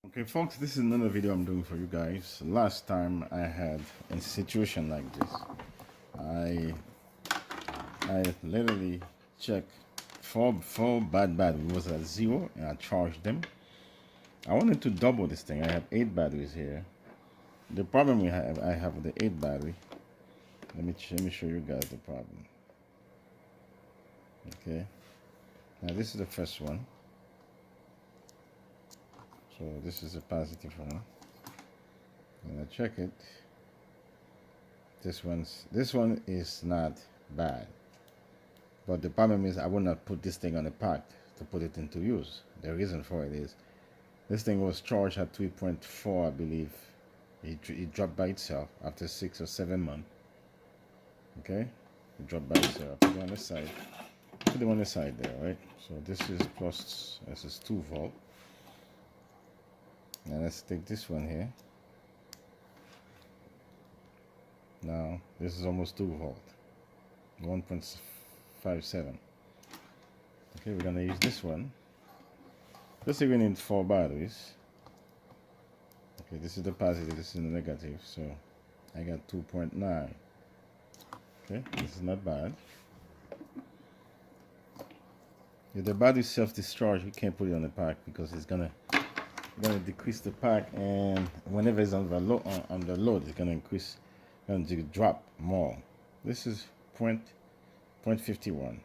Okay folks, this is another video I'm doing for you guys. Last time I had a situation like this. I literally checked four bad batteries. It was at 0 and I charged them. I wanted to double this thing. I have 8 batteries here. The problem I have with the 8 battery. Let me show you guys the problem. Okay. Now this is the first one. So this is a positive one. And I check it. This one is not bad. But the problem is I will not put this thing on the pack to put it into use. The reason for it is this thing was charged at 3.4, I believe. It dropped by itself after 6 or 7 months. Okay? It dropped by itself. Put it on the side. Put it on the side there, right? So this is plus, this is 2 volt. Now let's take this one here. Now this is almost 2 volt. 1.57. Okay, we're gonna use this one. Let's say we need 4 batteries. Okay, this is the positive, this is the negative, so I got 2.9. Okay, this is not bad. If the battery self-discharge, we can't put it on the pack because it's gonna decrease the pack, and whenever it's on the load, it's gonna increase, gonna drop more. This is 0.51.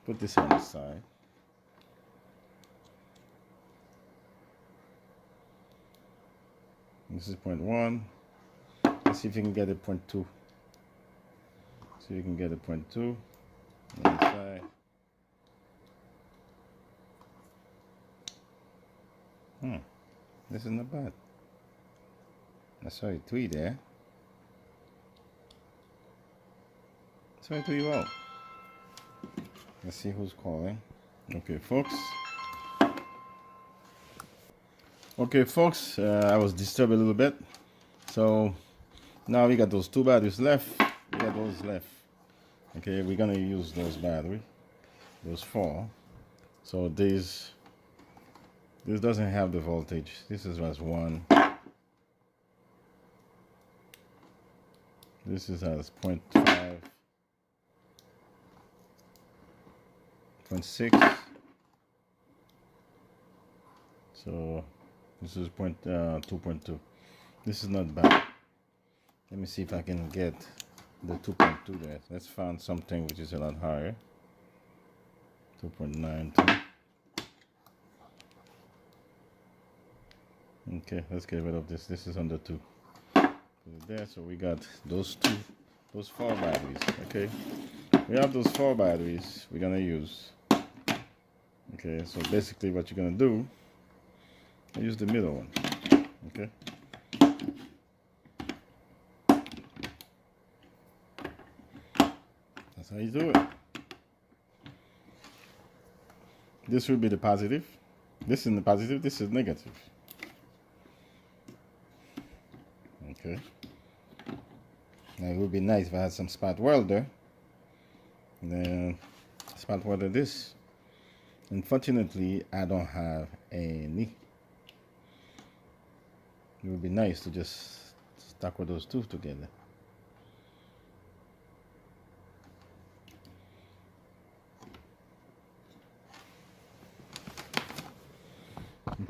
Put this on the side. This is 0.1. Let's see if you can get a 0.2. See if you can get a 0.2 on the side. This is not bad. I saw a tweet there. So I tweet out. Let's see who's calling. Okay, folks. I was disturbed a little bit. So now we got those 2 batteries left. We got those left. Okay, we're gonna use those batteries. Those 4. So this doesn't have the voltage. This is as 1. This is as 0.5, 0.6. So this is 2.2. This is not bad. Let me see if I can get the 2.2 there. Let's find something which is a lot higher. 2.92. Okay, let's get rid of this. This is under 2. Put it there. So we got those 4 batteries. Okay, we have those 4 batteries we're gonna use. Okay, so basically what you're gonna do, use the middle one. Okay. That's how you do it. This will be the positive. This is the positive. This is negative. Okay. Now it would be nice if I had some spot welder. And then spot welder this. Unfortunately, I don't have any. It would be nice to just stack with those 2 together.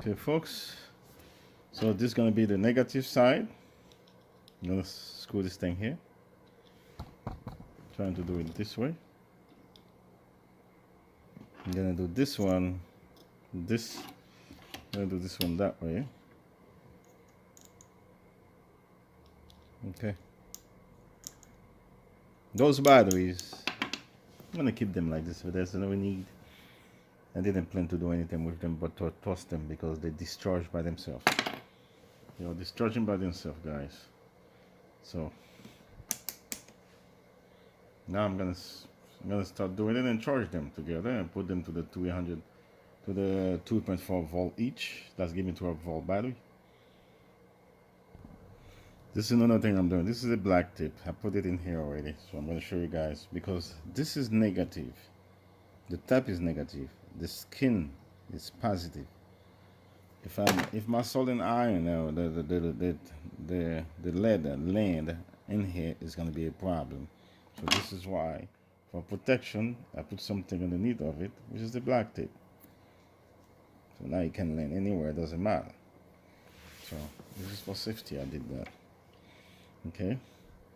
Okay, folks. So this is going to be the negative side. I'm going to screw this thing here. Trying to do it this way. I'm going to do this one. I'm going to do this one that way. Okay. Those batteries, I'm going to keep them like this, but there's no need. I didn't plan to do anything with them but to toss them because they discharge by themselves. You know, discharging by themselves, guys. So now I'm gonna start doing it and charge them together and put them to the 2.4 volt each. That's giving 12 volt battery. This is another thing I'm doing. This is a black tip. I put it in here already, so I'm gonna show you guys because this is negative. The tap is negative. The skin is positive. if my soldering iron or the lead land in here is going to be a problem. So this is why, for protection, I put something underneath of it, which is the black tape. So now you can land anywhere, it doesn't matter. So this is for safety, I did that. Okay,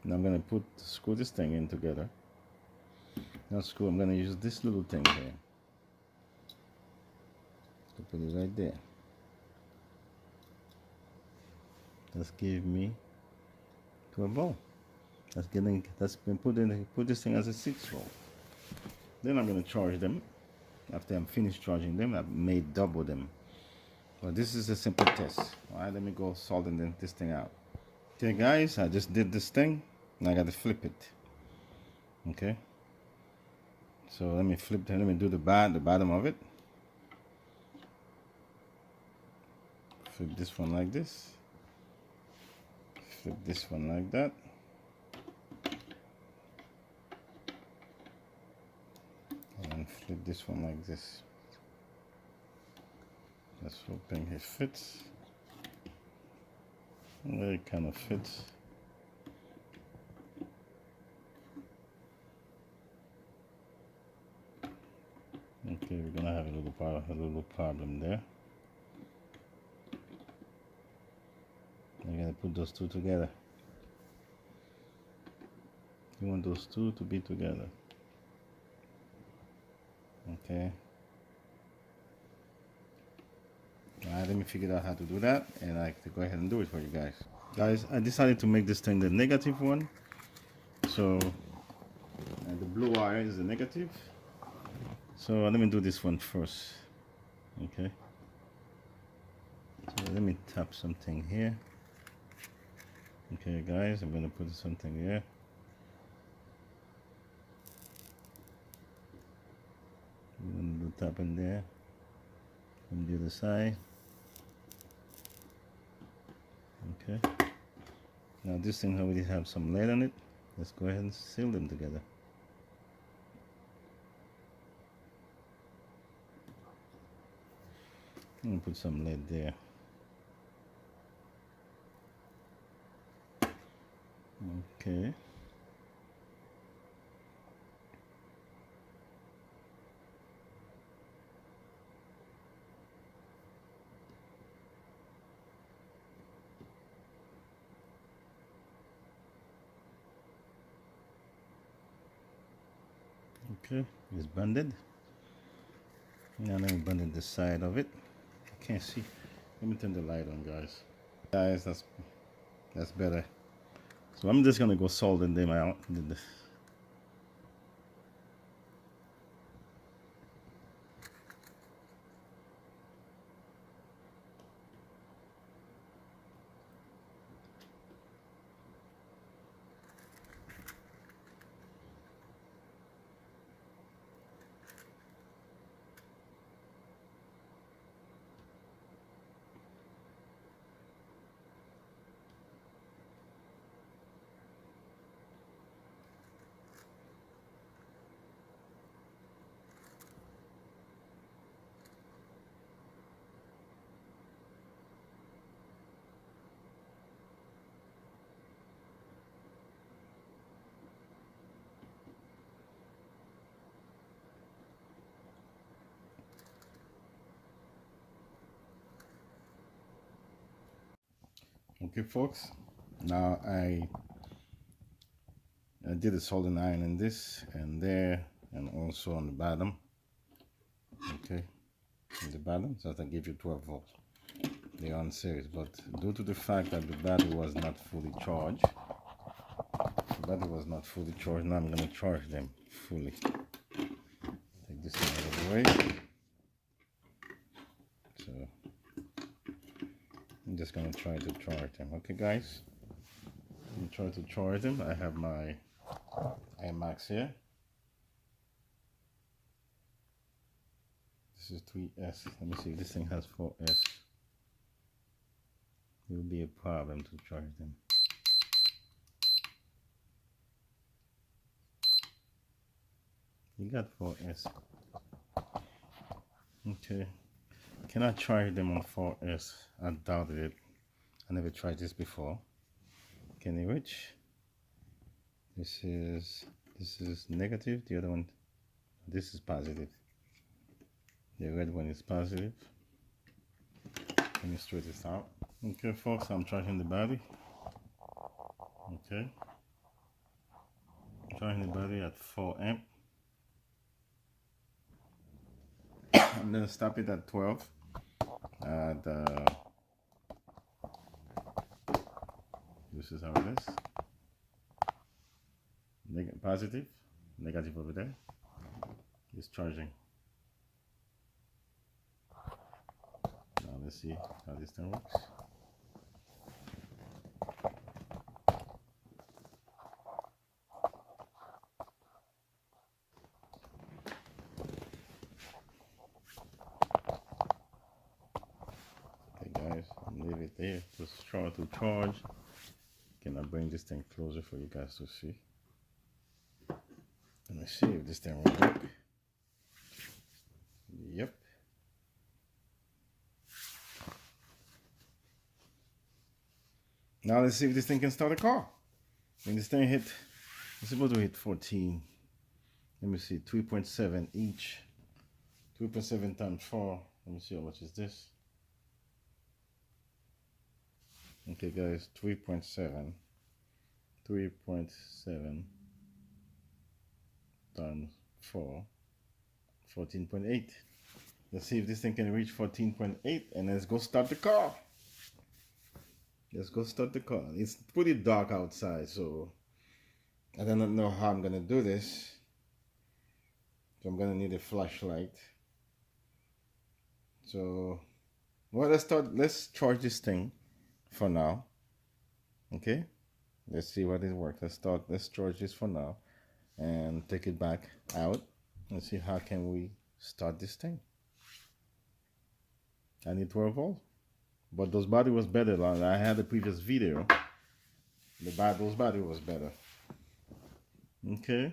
now I'm going to screw this thing in together. Now I'm going to use this little thing here to put it right there. Let's give me to a ball. That's been put this thing as a 6-volt. Then I'm going to charge them. After I'm finished charging them, I've made double them. But this is a simple test. All right, let me go soldering this thing out. Okay, guys, I just did this thing. Now I got to flip it. Okay. So let me do the bottom of it. Flip this one like this. Flip this one like that. And flip this one like this. Let's hoping it fits. Well, it kind of fits. Okay, we're gonna have a little problem there. I gotta put those two together. You want those two to be together. Okay. Alright, let me figure out how to do that, and I can go ahead and do it for you guys. Guys, I decided to make this thing the negative one. So, the blue wire is the negative. So let me do this one first. Okay. So let me tap something here. Okay, guys, I'm gonna put something here. I'm gonna do tap in there. From the other side. Okay. Now this thing already have some lead on it. Let's go ahead and seal them together. I'm gonna put some lead there. Okay. Okay, it's banded. Now let me band the side of it. I can't see. Let me turn the light on, guys. Guys, that's better. So I'm just gonna go solder them out. Okay, folks. Now I did a soldering iron in this and there, and also on the bottom. Okay, in the bottom, so that I give you 12 volts. They are on series, but due to the fact that the battery was not fully charged, now I'm going to charge them fully. Take this one out of the way. So I'm just going to try to charge them. Okay, guys, I'm trying to charge them. I have my IMAX here. This is 3S. Let me see if this thing has 4S. It will be a problem to charge them. You got 4S. Okay. cannot try them on 4S. I doubted it. I never tried this before. Can it reach? This is negative. The other one, this is positive. The red one is positive. Let me straight this out. Okay, folks, I'm charging the battery. Okay, charging the battery at 4 amp. I'm gonna stop it at 12. This is how it is. Positive, negative over there. It's charging. Now let's see how this thing works. Okay guys, I'll leave it there just try to charge. Can I bring this thing closer for you guys to see? Let me see if this thing will work. Yep. Now let's see if this thing can start a car. When this thing it's supposed to hit 14. Let me see, 3.7 each. 3.7 times 4. Let me see how much is this. Okay guys, 3.7. 3.7 times 4. 14.8. Let's see if this thing can reach 14.8 and let's go start the car. Let's go start the car. It's pretty dark outside, so I don't know how I'm gonna do this. So I'm gonna need a flashlight. So well, let's charge this thing for now. Okay, let's see what it works. Let's charge this for now and take it back out and see how can we start this thing. I need 12 volts, but those battery was better. I had the previous video. Those battery was better. Okay,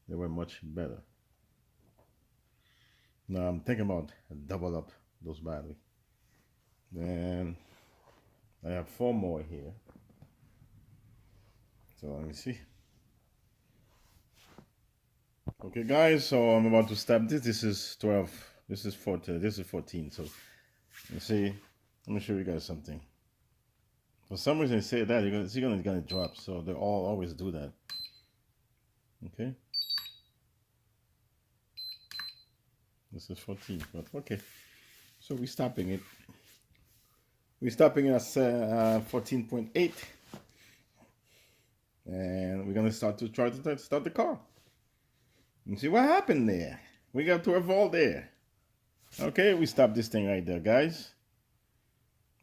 they were much better. Now I'm thinking about double up those battery. Then I have 4 more here. So let me see. Okay guys, so I'm about to stop this. This is 12. This is 14. This is 14. So you see, let me show you guys something. For some reason, say that it's gonna drop. So they all always do that. Okay. This is 14, but okay. So we're stopping it. We're stopping at 14.8, and we're gonna start to try to start the car. You see what happened there? We got 12 volt there. Okay, we stop this thing right there, guys.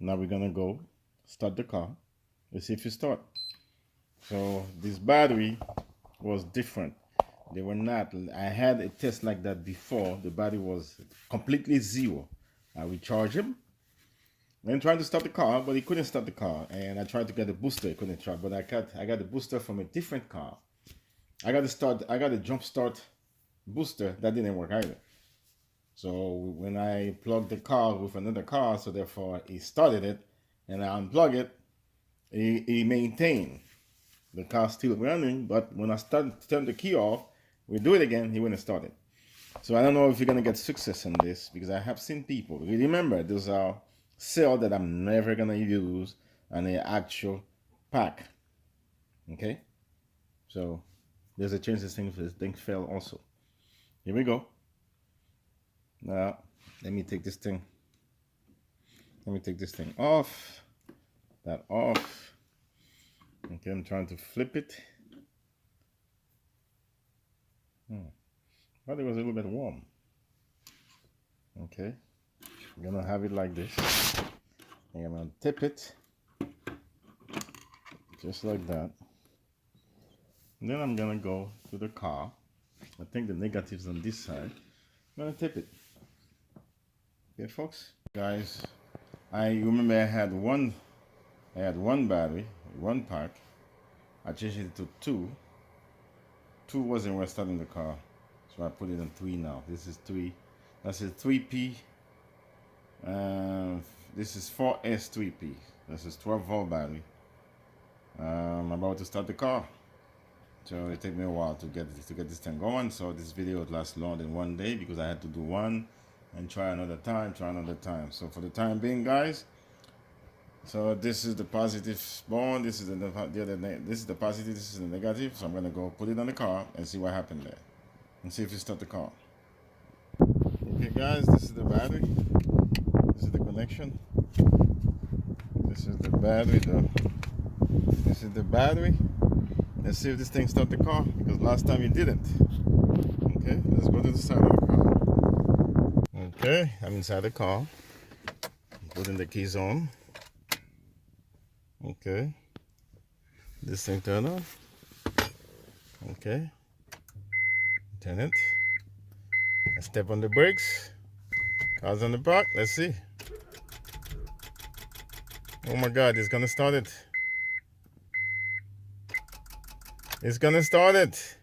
Now we're gonna go start the car. Let's see if it start. So this battery was different. They were not. I had a test like that before. The battery was completely zero. I recharged him. Then trying to start the car, but he couldn't start the car. And I tried to get a booster, he couldn't start. But I got the booster from a different car. I got a jump start booster that didn't work either. So when I plugged the car with another car, so therefore he started it, and I unplugged it, he maintained. The car still running, but when I turn the key off, we do it again, he wouldn't start it. So I don't know if you're gonna get success in this, because I have seen people. Remember, those are cells that I'm never gonna use on the actual pack. Okay, so there's a chance this thing fail also. Here we go. Now let me take this thing. Let me take this thing off. That off. Okay, I'm trying to flip it. But it was a little bit warm. Okay, I'm gonna have it like this. I'm gonna tip it just like that. And then I'm gonna go to the car. I think the negative's on this side. I'm gonna tip it. Okay, folks. Guys, I remember I had one battery, one pack. I changed it to 2. 2 wasn't starting the car, so I put it on 3 now. This is 3. That's a 3P This is 4S3P. This is 12-volt battery. I'm about to start the car, so it took me a while to get this thing going. So this video would last longer than one day because I had to do one and try another time. So for the time being, guys, so this is the positive spawn. This is the other. This is the positive. This is the negative. So I'm gonna go put it on the car and see what happened there, and see if you start the car. Okay, guys, this is the battery. This is the connection. This is the battery. This is the battery. Let's see if this thing starts the car, because last time it didn't. Okay, let's go to the side of the car. Okay, I'm inside the car. I'm putting the keys on. Okay, this thing turn on. Okay, turn it. I step on the brakes. Car's on the back. Let's see. Oh my God, it's gonna start it. It's gonna start it.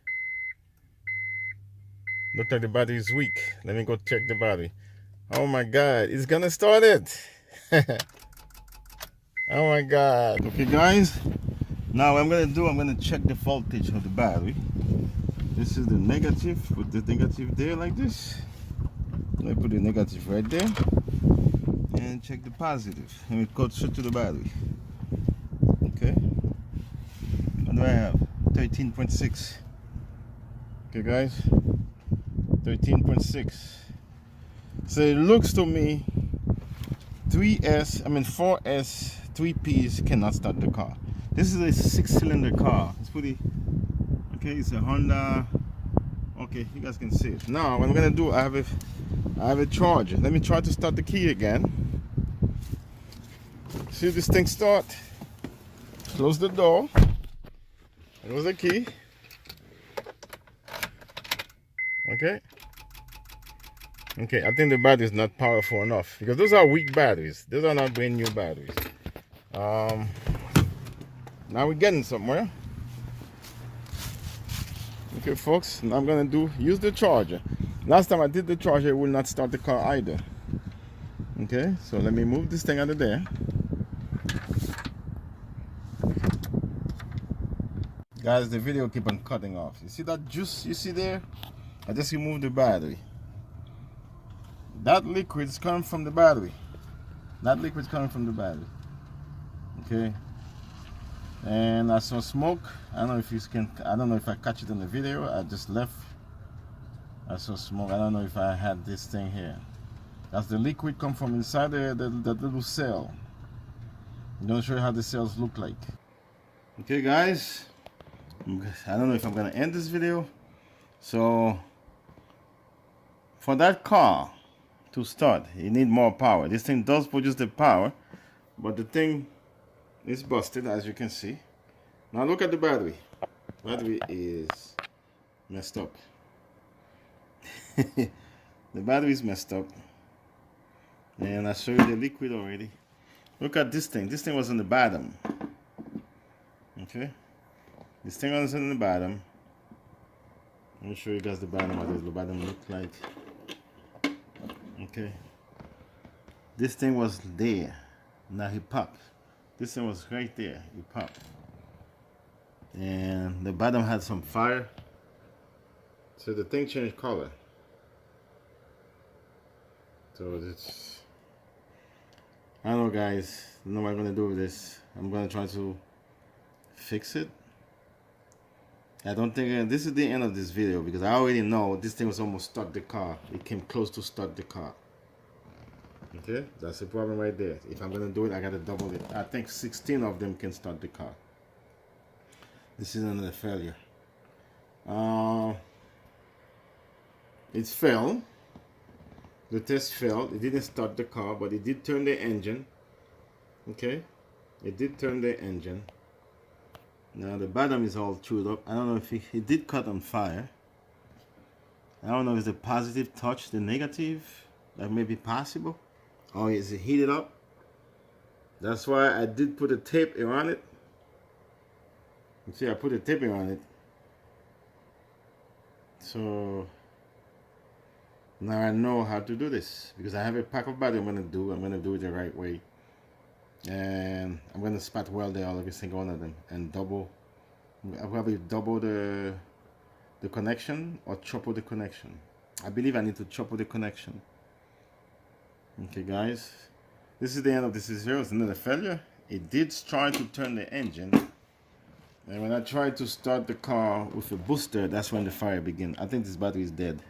Look like the battery is weak. Let me go check the battery. Oh my God, it's gonna start it. Oh my God. Okay, guys. Now what I'm gonna check the voltage of the battery. This is the negative. Put the negative there like this. Let me put the negative right there. And check the positive. Let me go straight to the battery. Okay. What do I have? 13.6. Okay, guys. 13.6. So it looks to me 4S 3Ps cannot start the car. This is a 6-cylinder car. It's pretty okay. It's a Honda. Okay, you guys can see it. Now what I'm gonna do, I have a charger. Let me try to start the key again. See if this thing start. Close the door. There's the key. Okay. Okay, I think the battery is not powerful enough, because those are weak batteries. Those are not brand new batteries. Now we're getting somewhere. Okay, folks, now I'm gonna use the charger. Last time I did the charger, it will not start the car either. Okay, so let me move this thing out of there. Guys, the video keep on cutting off. You see that juice you see there? I just removed the battery. That liquid is coming from the battery. That liquid is coming from the battery. Okay. And I saw smoke. I don't know if you can. I don't know if I catch it in the video. I just left. I saw smoke. I don't know if I had this thing here. That's the liquid come from inside the little cell. I'm gonna show you how the cells look like. Okay, guys. I don't know if I'm gonna end this video. So for that car to start, you need more power. This thing does produce the power, but the thing is busted, as you can see. Now look at the battery. Battery is messed up. The battery is messed up. And I showed you the liquid already. Look at this thing. This thing was on the bottom. Okay. This thing was on the bottom. Let me show you guys the bottom. What does the bottom look like? Okay. This thing was there. Now he popped. This thing was right there. He popped. And the bottom had some fire. So the thing changed color. So it's, I don't know, guys. I don't know what I'm gonna do with this. I'm gonna try to fix it. I don't think this is the end of this video, because I already know this thing was almost stuck the car. It came close to start the car. Okay, that's the problem right there. If I'm gonna do it, I gotta double it. I think 16 of them can start the car. This is another failure. It failed. The test failed. It didn't start the car, but it did turn the engine. Okay, it did turn the engine. Now the bottom is all chewed up. I don't know if it did cut on fire. I don't know if the positive touched the negative. That may be possible. Or is it heated up? That's why I did put a tape around it. You see, I put a tape around it. So Now I know how to do this because I have a pack of battery I'm gonna do it the right way. And I'm gonna spot weld every single one of them and I'll probably double the connection or triple the connection. I believe I need to triple the connection. Okay guys, this is the end of this video. It's another failure. It did try to turn the engine, and when I tried to start the car with a booster, that's when the fire began. I think this battery is dead.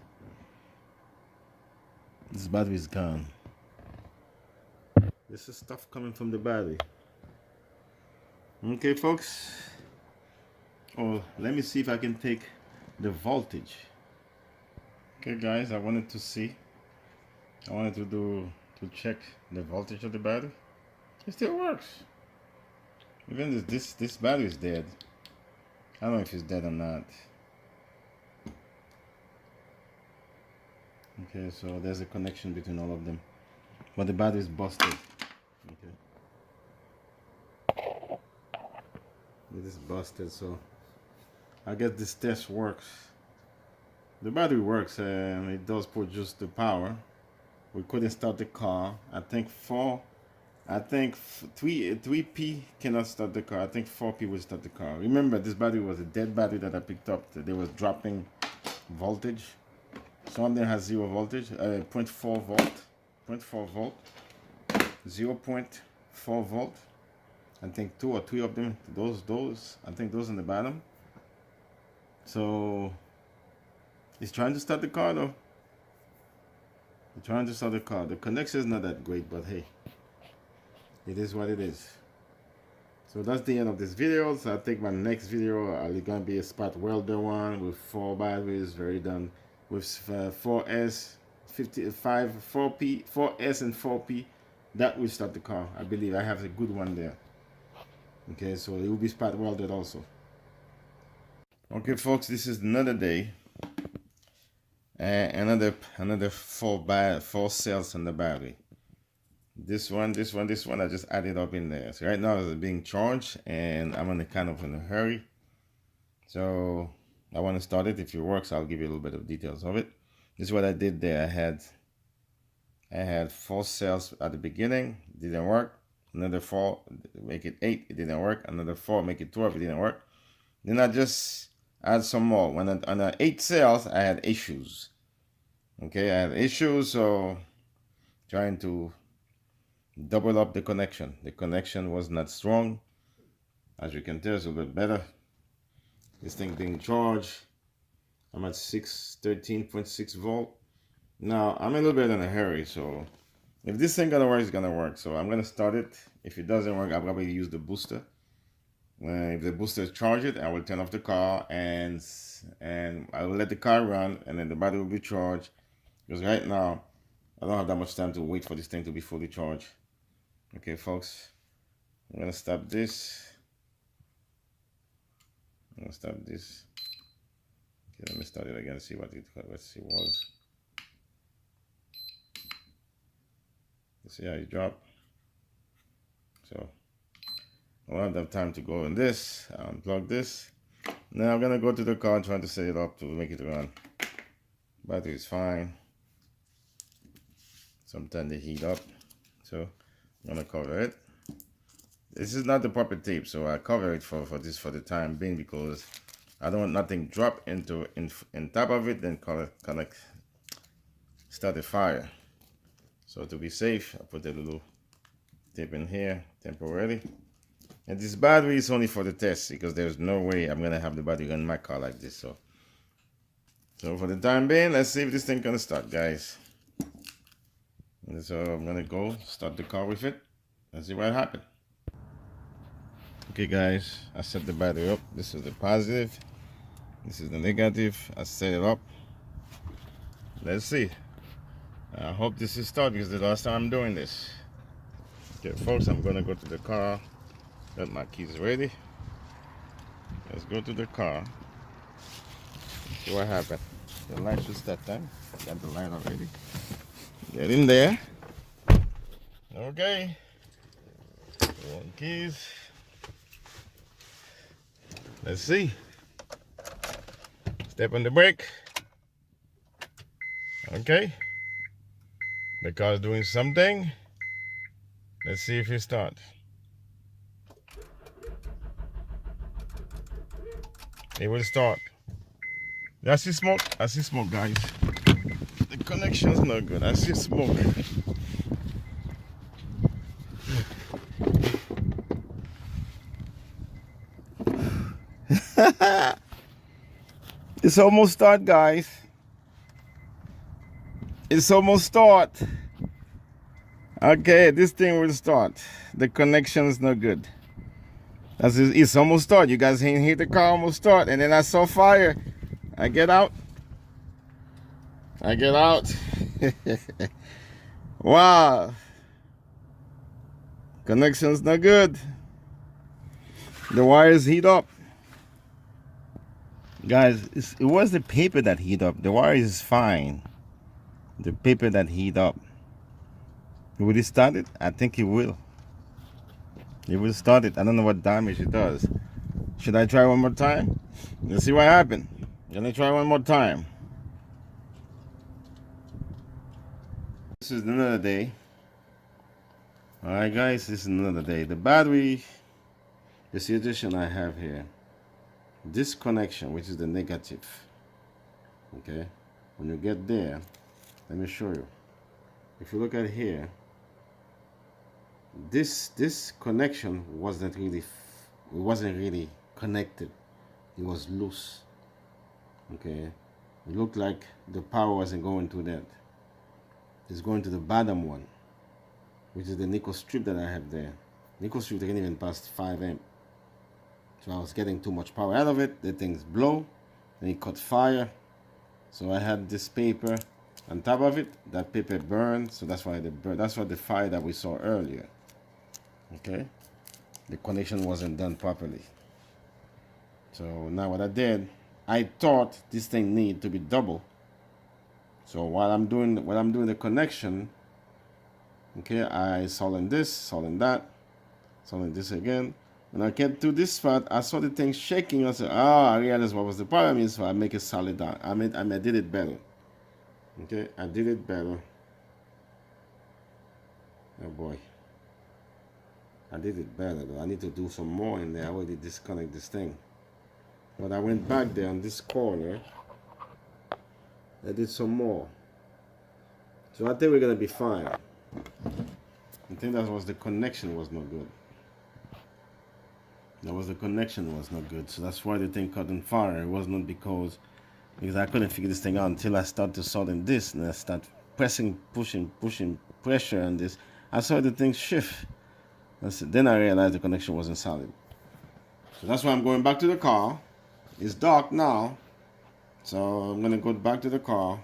This battery is gone. This is stuff coming from the battery. Okay folks, oh, let me see if I can take the voltage. Okay guys, I wanted to check the voltage of the battery. It still works. Even this battery is dead. I don't know if it's dead or not. Okay, so there's a connection between all of them, but the battery is busted. Okay, it is busted, so I guess this test works. The battery works and it does produce the power. We couldn't start the car. I think 3P cannot start the car. I think 4P will start the car. Remember, this battery was a dead battery that I picked up. They was dropping voltage. Some of them has 0 voltage, 0.4 volt, 0.4 volt, 0.4 volt. I think 2 or 3 of them, those, I think those on the bottom. So, it's trying to start the car though. It's trying to start the car. The connection is not that great, but hey, it is what it is. So that's the end of this video. So I think my next video is gonna be a spot welder one with 4 batteries, very done. With 4S, 55, 4P, 4S and 4P, that will start the car. I believe I have a good one there. Okay, so it will be spot welded also. Okay, folks, this is another day. Another 4 cells on the battery. This one, I just added up in there. So right now it's being charged, and I'm in a hurry. So I want to start it. If it works, I'll give you a little bit of details of it. This is what I did there. I had 4 cells at the beginning, didn't work. Another 4, make it 8, it didn't work. Another 4, make it 12, it didn't work. Then I just add some more. When on the 8 cells, I had issues. Okay, I had issues, so trying to double up the connection. The connection was not strong. As you can tell, it's a little bit better. This thing being charged. I'm at 13.6 volt. Now, I'm a little bit in a hurry, so if this thing gonna work, it's gonna work. So I'm gonna start it. If it doesn't work, I'll probably use the booster. If the booster is charged, I will turn off the car and I will let the car run, and then the battery will be charged. Because right now, I don't have that much time to wait for this thing to be fully charged. Okay, folks, I'm gonna stop this. I'm gonna stop this. Okay, let me start it again. See what it was. See how it dropped. So I don't have time to go in this. I'll unplug this. Now I'm gonna go to the car and try to set it up to make it run. Battery is fine. Sometimes they heat up, so I'm gonna cover it. This is not the proper tape, so I cover it for the time being because I don't want nothing drop in top of it, then start a fire. So to be safe, I put a little tape in here temporarily. And this battery is only for the test because there's no way I'm gonna have the battery run my car like this. So for the time being, let's see if this thing gonna start, guys. And so I'm gonna go start the car with it and see what happened. Okay guys, I set the battery up. This is the positive, this is the negative. I set it up. Let's see. I hope this is start because the last time I'm doing this. Okay folks, I'm gonna go to the car. Got my keys ready. Let's go to the car. See what happened. The light should start time. Got the light already. Get in there. Okay. One keys. Let's see. Step on the brake. Okay, the car is doing something. Let's see if it starts. It will start. I see smoke. I see smoke, guys. The connection's not good. I see smoke. It's almost start, guys. It's almost start. Okay, this thing will start. The connection is not good. It's almost start. You guys ain't hear the car almost start, and then I saw fire. I get out. I get out. Wow. Connection's not good. The wires heat up. Guys, it was the paper that heat up. The wire is fine. The paper that heat up. Will it start it? I think it will. It will start it. I don't know what damage it does. Should I try one more time? Let's see what happened. Gonna try one more time. This is another day. Alright guys, this is another day. The battery, the situation I have here. This connection, which is the negative. Okay? When you get there, let me show you. If you look at here, this connection wasn't really connected. It was loose. Okay? It looked like the power wasn't going to that. It's going to the bottom one, which is the nickel strip that I have there. Nickel strip, they can even pass 5 amp. So I was getting too much power out of it. The things blow, and it caught fire. So I had this paper on top of it. That paper burned, so that's why the fire that we saw earlier. Okay, the connection wasn't done properly. So now what I did, I thought this thing needed to be double. So while I'm doing the connection, okay, I soldered this, soldered that, soldered this again. When I get to this spot, I saw the thing shaking. I said, I realized what was the problem is, so I make it solid down. I did it better. Okay, I did it better. Oh boy. I did it better though. I need to do some more in there. I already disconnect this thing. But I went back there on this corner. I did some more. So I think we're gonna be fine. I think that was the connection was not good. The connection was not good. So that's why the thing caught on fire. It was not because I couldn't figure this thing out until I started to solder this and I start pushing pressure on this. I saw the thing shift. Then I realized the connection wasn't solid. So that's why I'm going back to the car. It's dark now. So I'm gonna go back to the car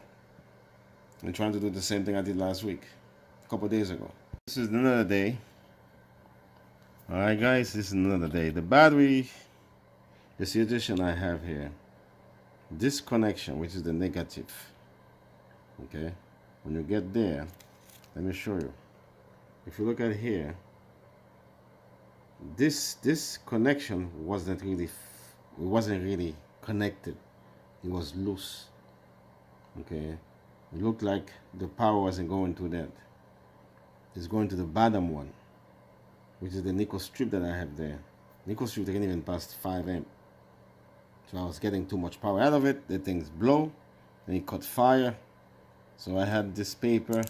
and trying to do the same thing I did last week, a couple days ago. This is another day. Alright guys, this is another day. The battery, the situation I have here. This connection, which is the negative. Okay? When you get there, let me show you. If you look at here, this connection wasn't really connected. It was loose. Okay? It looked like the power wasn't going to that. It's going to the bottom one, which is the nickel strip that I have there. Nickel strip, they can even pass 5 amp. So I was getting too much power out of it. The things blow, and it caught fire. So I had this paper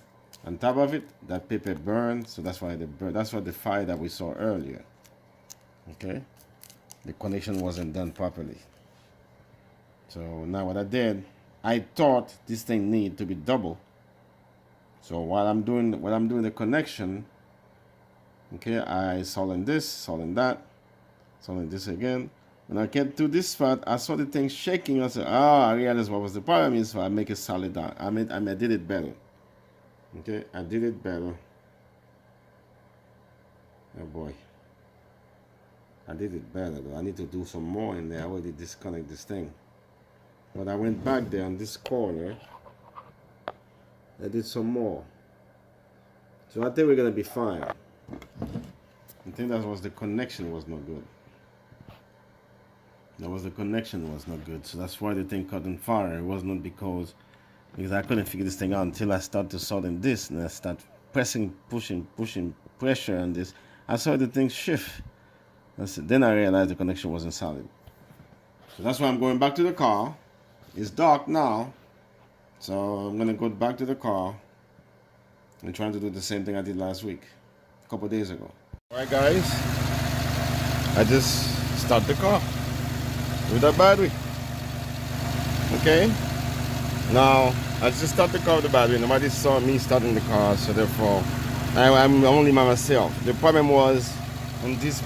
on top of it. That paper burned, so that's why the fire that we saw earlier. Okay, the connection wasn't done properly. So now what I did, I thought this thing needed to be double. So while I'm doing the connection, okay, I soldered this, soldered that, soldered this again. When I get to this spot, I saw the thing shaking. I said, I realized what was the problem is, so I make it solid down. I did it better. Okay, I did it better. Oh boy. I did it better though. I need to do some more in there. I already disconnect this thing. But I went back there on this corner. I did some more. So I think we're gonna be fine. I think that was the connection was not good. The connection was not good. So that's why the thing caught on fire. It was not because because I couldn't figure this thing out until I started to soldering this, and I start pressing, pushing pressure on this. I saw the thing shift. Then I realized the connection wasn't solid. So that's why I'm going back to the car. It's dark now, so I'm gonna go back to the car and trying to do the same thing I did last week, a couple days ago. All right, guys, I just start the car with that battery. Okay. Now I just start the car with the battery. Nobody saw me starting the car, so therefore I'm only by myself. The problem was in this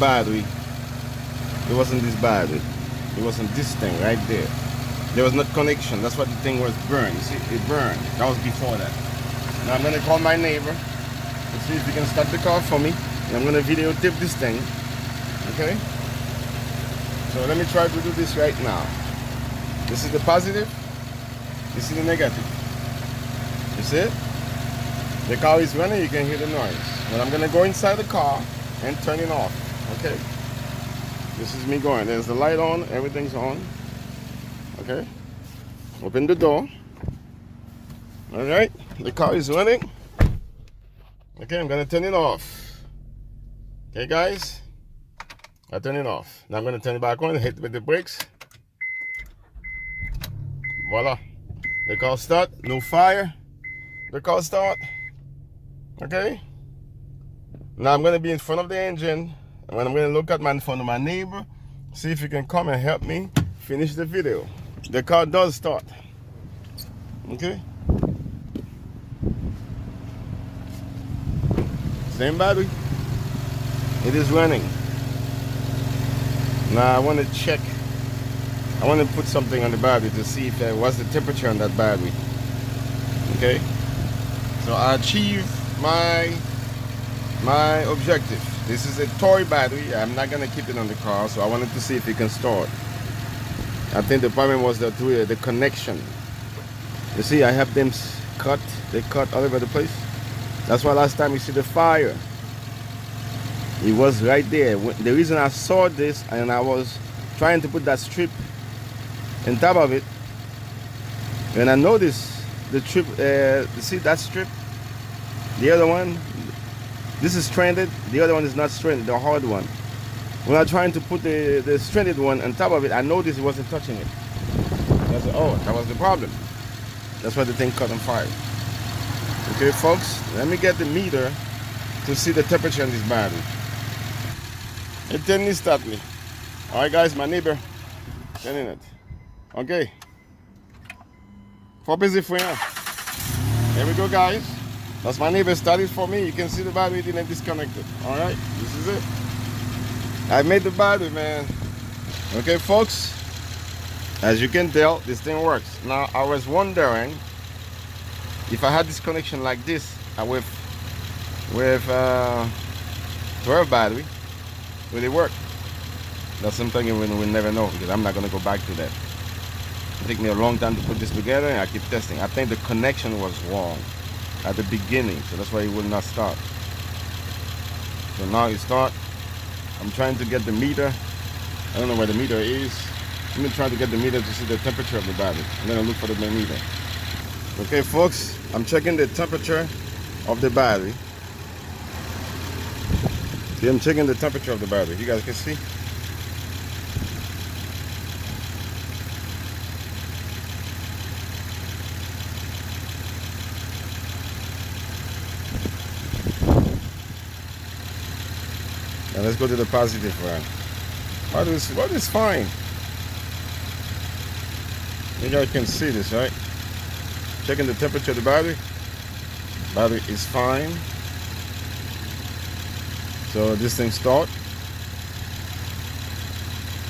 battery. It wasn't this battery. It wasn't this thing right there. There was no connection. That's why the thing was burned. You see, it burned. That was before that. Now I'm gonna call my neighbor and see if he can start the car for me. And I'm gonna videotape this thing. Okay? So let me try to do this right now. This is the positive. This is the negative. You see it? The car is running, you can hear the noise. But I'm gonna go inside the car and turn it off. Okay? This is me going. There's the light on, everything's on. Okay? Open the door. Alright, the car is running. Okay, I'm gonna turn it off. Okay, guys? I turn it off. Now I'm gonna turn it back on, hit with the brakes. Voila. The car start, no fire. The car start. Okay? Now I'm gonna be in front of the engine, and I'm gonna look at in front of my neighbor, see if he can come and help me finish the video. The car does start. Okay? Same battery. It is running. Now I want to check. I want to put something on the battery to see if what's the temperature on that battery. Okay? So I achieved my objective. This is a toy battery. I'm not gonna keep it on the car, so I wanted to see if it can start. I think the problem was the connection. You see, I have them cut. They cut all over the place. That's why last time you see the fire, it was right there. The reason I saw this and I was trying to put that strip on top of it, and I noticed the strip. You see that strip? The other one. This is stranded, the other one is not stranded, the hard one. When I'm trying to put the stranded one on top of it, I noticed it wasn't touching it. I said, oh, that was the problem. That's why the thing caught on fire. Okay, folks, let me get the meter to see the temperature on this battery. It didn't start me. All right, guys, my neighbor, turning it. Okay. For busy for you. Here we go, guys. That's my neighbor started for me. You can see the battery didn't disconnect it. All right, this is it. I made the battery, man. Okay, folks. As you can tell, this thing works. Now, I was wondering if I had this connection like this with 12 battery, will it work? That's something we'll never know, because I'm not gonna go back to that. It took me a long time to put this together, and I keep testing. I think the connection was wrong at the beginning, so that's why it will not start. So now it start. I'm trying to get the meter. I don't know where the meter is. I'm gonna try to get the meter to see the temperature of the battery. I'm gonna look for the meter. Okay, folks, I'm checking the temperature of the battery. See, I'm checking the temperature of the battery. You guys can see. Now let's go to the positive one. What is fine? You guys can see this, right? Checking the temperature of the battery. Battery is fine. So this thing start.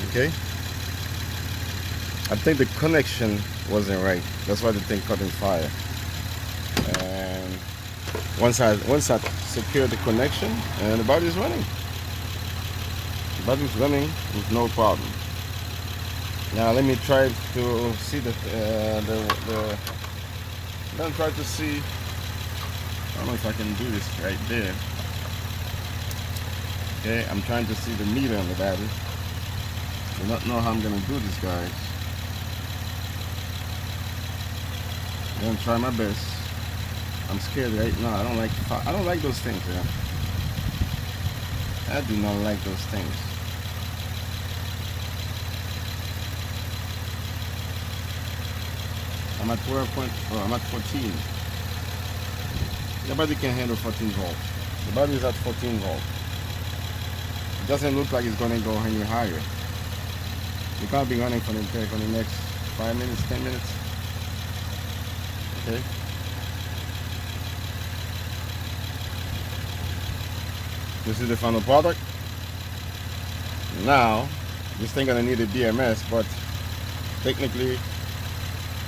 Okay. I think the connection wasn't right. That's why the thing caught on fire. And once I secure the connection, and the battery is running. The battery is running with no problem. Now let me try to see then try to see. I don't know if I can do this right there. Okay, I'm trying to see the meter on the battery. I don't know how I'm gonna do this, guys. I'm gonna try my best. I'm scared right now. I don't like those things, yeah. I do not like those things. I'm at 14. The battery can handle 14 volts. The battery is at 14 volts. It doesn't look like it's gonna go any higher. You can't be running for the next 5 minutes, 10 minutes. Okay. This is the final product. Now, this thing gonna need a BMS, but technically,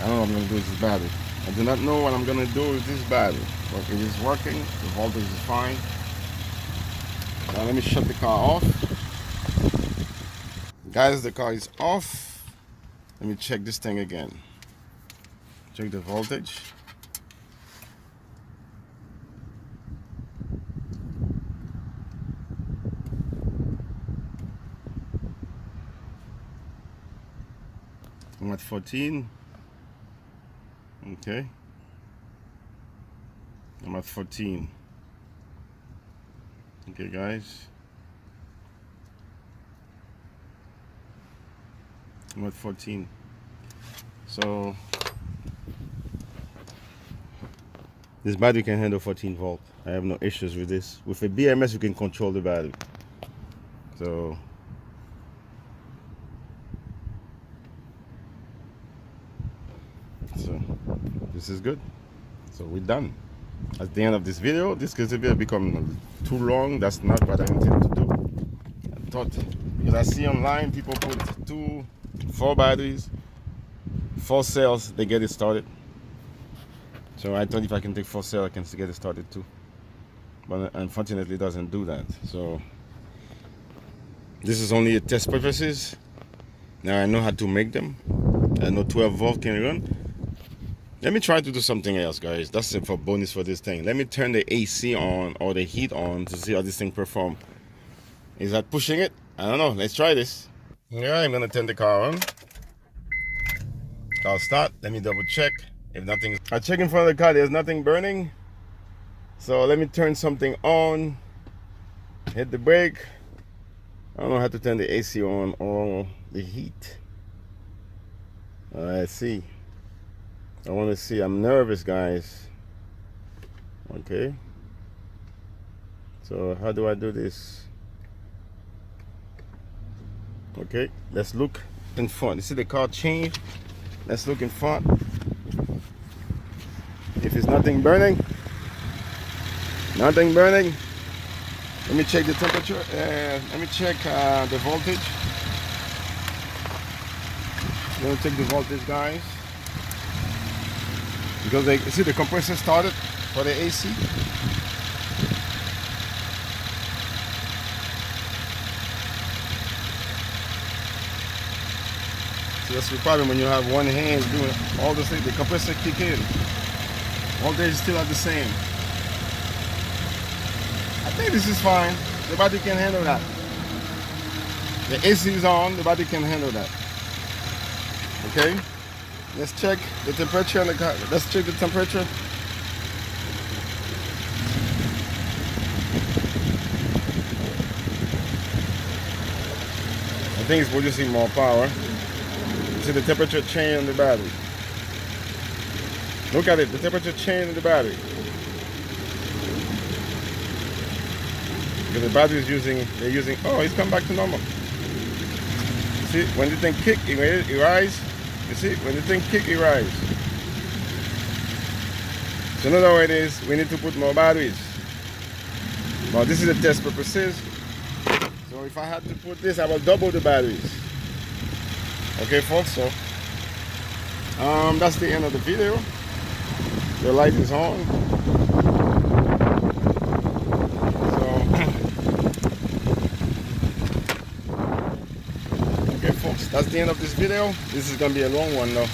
I don't know what I'm gonna do with this battery. I do not know what I'm gonna do with this battery, but it is working. The voltage is fine. Now let me shut the car off. Guys, the car is off. Let me check this thing again. Check the voltage. I'm at 14. Okay. I'm at 14. Okay, guys. I'm at 14. So this battery can handle 14 volt. I have no issues with this. With a BMS, you can control the battery. So this is good. So we're done. At the end of this video, this could become too long. That's not what I intended to do. I thought, because I see online people put 4 batteries, 4 cells, they get it started. So I thought if I can take 4 cells, I can get it started too. But unfortunately, it doesn't do that. So this is only a test purposes. Now I know how to make them. I know 12 volt can run. Let me try to do something else, guys. That's it for bonus for this thing. Let me turn the AC on or the heat on to see how this thing performs. Is that pushing it? I don't know. Let's try this. Yeah, I'm gonna turn the car on. Car start. Let me double check if nothing is. I check in front of the car. There's nothing burning. So let me turn something on. Hit the brake. I don't know how to turn the AC on or the heat. Let's see. I want to see. I'm nervous, guys. Okay. So how do I do this? Okay. Let's look in front. You see the car change? Let's look in front. If it's nothing burning. Nothing burning. Let me check the temperature. Let me check the voltage. Let me check the voltage, guys. Because you see the compressor started for the AC. So that's the problem when you have one hand doing all the things. The compressor kick in. Voltage is still at the same. I think this is fine. The battery can handle that. The AC is on. The battery can handle that. Okay. Let's check the temperature on the car. Let's check the temperature. I think it's producing more power. You see the temperature change on the battery. Look at it, the temperature change on the battery. Because the battery is they're using, oh, it's come back to normal. You see, when the thing kick, it rise. You see, when the thing kick, it rise. So another way it is, we need to put more batteries. But this is the test purposes. So if I had to put this, I will double the batteries. Okay, folks, so that's the end of the video. The light is on. So, okay, folks, that's the end of this video. This is gonna be a long one though.